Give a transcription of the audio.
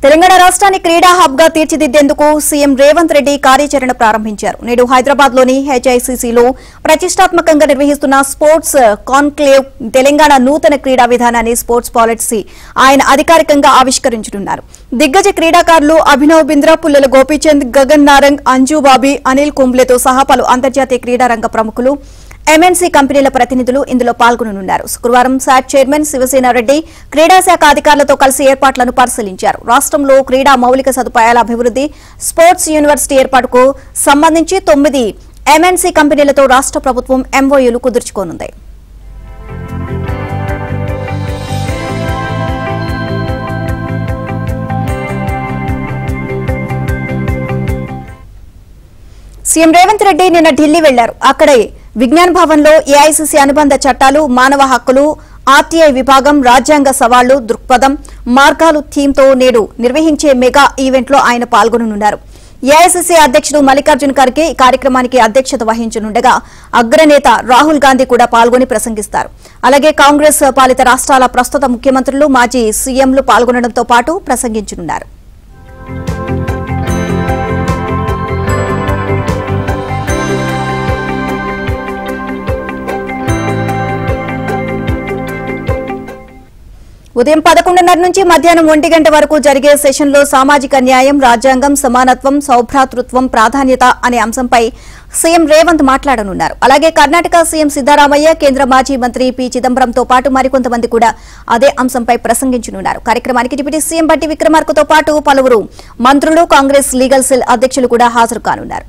తెలంగాణ రాష్ట్రాన్ని క్రీడా హబ్ గా తీర్చిదిద్దేందుకు సీఎం రేవంత్ రెడ్డి కార్యాచరణ ప్రారంభించారు. నేడు హైదరాబాద్ లోని హెచ్ఐసిసిలో ప్రతిష్టాత్మకంగా నిర్వహిస్తున్న స్పోర్ట్స్ కాన్క్లేవ్ తెలంగాణ నూతన క్రీడా విధానాన్ని స్పోర్ట్స్ పాలసీ ఆయన అధికారికంగా ఆవిష్కరించనున్నారు. దిగ్గజ క్రీడాకారులు అభినవ్ బింద్రా, పుల్లల గోపీచంద్, గగన్ నారంగ్, అంజు బాబీ, అనిల్ కుంబ్లేతో సహా పలు అంతర్జాతీయ క్రీడారంగ ప్రముఖులు, ఎంఎన్సీ కంపెనీల ప్రతినిధులు ఇందులో పాల్గొననున్నారు. శుక్రవారం శాట్ చైర్మన్ శివసేన రెడ్డి క్రీడా శాఖ అధికారులతో కలిసి ఏర్పాట్లను పరిశీలించారు. రాష్ట్రంలో క్రీడా మౌలిక సదుపాయాల అభివృద్ది, స్పోర్ట్స్ యూనివర్సిటీ ఏర్పాటుకు సంబంధించి 9 ఎంఎన్సీ కంపెనీలతో రాష్ట్ర ప్రభుత్వం ఎంఓయూలు కుదుర్చుకోనుంది. సీఎం రేవంత్ రెడ్డి నిన్న ఢిల్లీ వెళ్లారు. అక్కడే విజ్ఞాన్ భవన్ లో ఏఐసీసీ అనుబంధ చట్టాలు, మానవ హక్కులు, ఆర్టీఐ విభాగం, రాజ్యాంగ సవాళ్లు, దృక్పథం, మార్గాలు థీమ్ తో నేడు నిర్వహించే మెగా ఈవెంట్ లో ఆయన పాల్గొననున్నారు. ఏఐసీసీ అధ్యక్షుడు మల్లికార్జున్ ఖర్గే ఈ కార్యక్రమానికి అధ్యక్షత వహించనుండగా అగ్రనేత రాహుల్ గాంధీ కూడా పాల్గొని ప్రసంగిస్తారు. అలాగే కాంగ్రెస్ పాలిత రాష్ట్రాల ప్రస్తుత ముఖ్యమంత్రులు, మాజీ సీఎంలు పాల్గొనడంతో పాటు ప్రసంగించనున్నారు. ఉదయం 11:30 నుంచి మధ్యాహ్నం 1 గంట వరకు జరిగే సెషన్లో సామాజిక న్యాయం, రాజ్యాంగం, సమానత్వం, సౌభ్రాతృత్వం ప్రాధాన్యత అనే అంశంపై సీఎం రేవంత్ మాట్లాడనున్నారు. అలాగే కర్ణాటక సీఎం సిద్దరామయ్య, కేంద్ర మాజీ మంత్రి పి చిదంబరంతో పాటు మరికొంతమంది కూడా అదే అంశంపై ప్రసంగించనున్నారు. కార్యక్రమానికి డిప్యూటీ సీఎం బట్టి విక్రమార్కతో పాటు పలువురు మంత్రులు, కాంగ్రెస్ లీగల్ సెల్ అధ్యక్షులు కూడా హాజరు కానున్నారు.